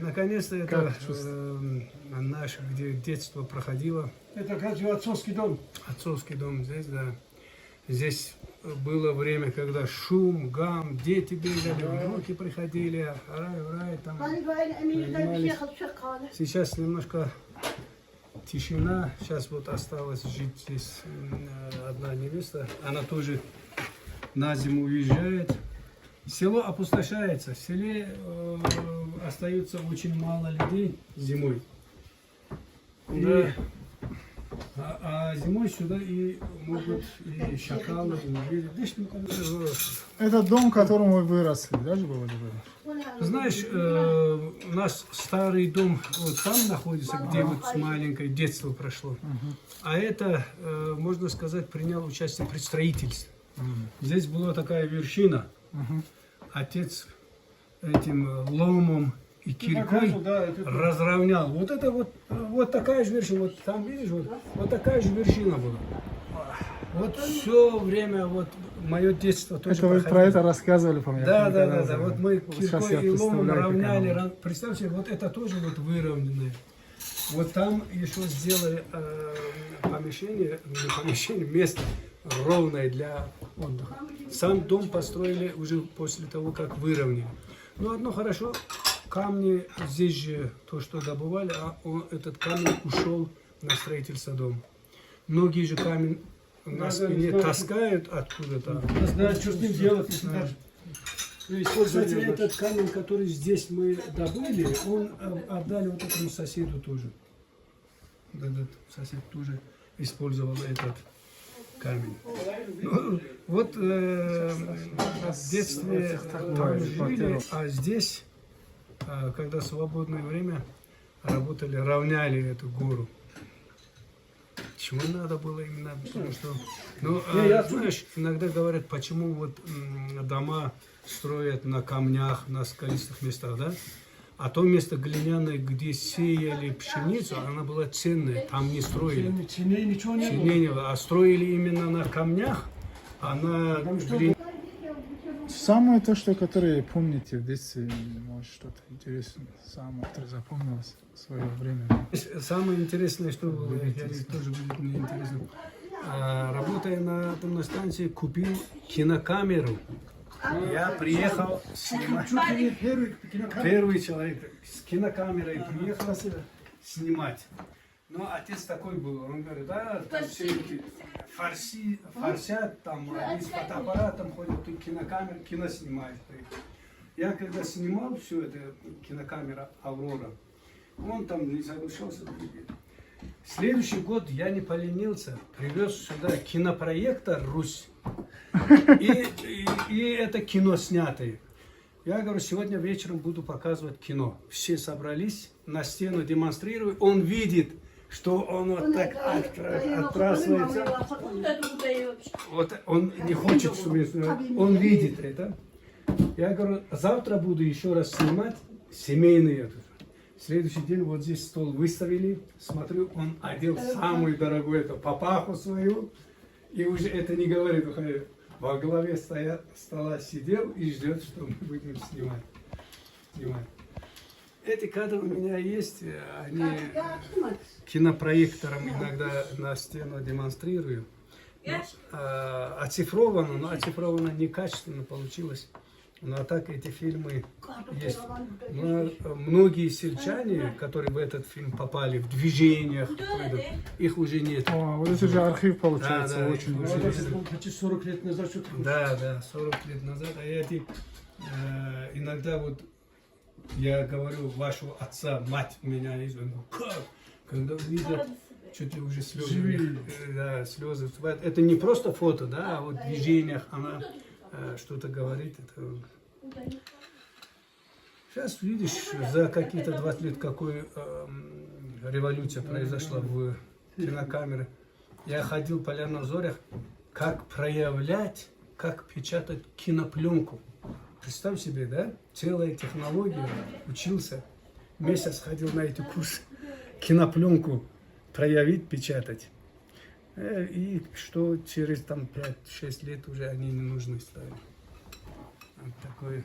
наконец-то это наше, где детство проходило. Это как же отцовский дом. Отцовский дом здесь, да. Здесь было время, когда шум, гам, дети бегали, внуки приходили, рай, там занимались. Сейчас немножко тишина. Сейчас вот осталось жить здесь одна невеста. Она тоже на зиму уезжает. Село опустошается. В селе остается очень мало людей зимой. И, а зимой сюда и могут и шакалы, и медведи. Это дом, в котором вы выросли, да, же было? Знаешь, у нас старый дом вот там находится, где вот с маленькое детство прошло. А это, можно сказать, принял участие при строительстве. Здесь была такая вершина. Отец этим ломом и киркой разровнял. Вот это вот такая же вершина. Вот там, видишь, вот такая же вершина была. Вот все время, вот мое детство тоже это вы про это рассказывали, по-моему. Да. Вот мы киркой и ломом равняли. Представьте, вот это тоже вот выровненное. Вот там еще сделали место ровное для отдыха. Сам дом построили уже после того, как выровняли. Ну, одно хорошо, камни здесь же, то, что добывали, этот камень ушел на строительство дома. Многие же камень на спине таскают откуда-то. Знают, что с ним делать. Кстати, этот камень, который здесь мы добыли, он отдали вот этому соседу тоже. Этот сосед тоже использовал этот камень. Ну, вот в детстве там жили, а здесь, когда свободное время, работали, равняли эту гору. Чему надо было именно, потому что, ну, знаешь, иногда говорят, почему вот дома строят на камнях, на скалистых местах, да? А то место глиняное, где сеяли пшеницу, она была ценная, там не строили. Ничего не было. А строили именно на камнях, а на глине. Самое то, что которое помните в детстве, может что-то интересное, самое, которое запомнилось в свое время. Самое интересное, что было, тоже будет мне интересно. Работая на атомной станции, купил кинокамеру. Я приехал снимать. Первый человек с кинокамерой приехал снимать. Но отец такой был, он говорит, да, там все эти форсят, там они с фотоаппаратом ходят, тут кинокамера, кино снимают. Я когда снимал все это, кинокамера «Аврора», он там не соглашался. Следующий год я не поленился, привез сюда кинопроектор «Русь». И это кино снятое. Я говорю, сегодня вечером буду показывать кино. Все собрались, на стену демонстрирую. Он видит, что он вот так отбрасывается. Вот он не хочет, чтобы... Он видит это. Я говорю, завтра буду еще раз снимать семейные. Следующий день вот здесь стол выставили. Смотрю, он одел самую дорогую эту папаху свою. И уже это не говорит. Во главе стола сидел и ждет, что мы будем снимать. Эти кадры у меня есть, они кинопроектором иногда на стену демонстрирую. Оцифровано, но оцифровано некачественно получилось. Ну а так эти фильмы есть. Но многие сельчане, которые в этот фильм попали в движениях, их уже нет. Вот это же архив получается, да, очень интересно. Почти 40 лет назад что-то. Да, 40 лет назад. А эти иногда вот я говорю, вашего отца, мать меня, и он говорит, как? Когда видят, чуть ли уже слезы. Да, слезы. Это не просто фото, да, а вот в движениях она что-то говорит. Это... Сейчас видишь, за какие-то 20 лет какой революция произошла в кинокамере. Я ходил по Полярных зорях, как проявлять, как печатать кинопленку. Представь себе, да? Целая технология. Учился. Месяц ходил на эти курсы. Кинопленку проявить, печатать. И что через там 5-6 лет уже они не нужны стали. Вот такое.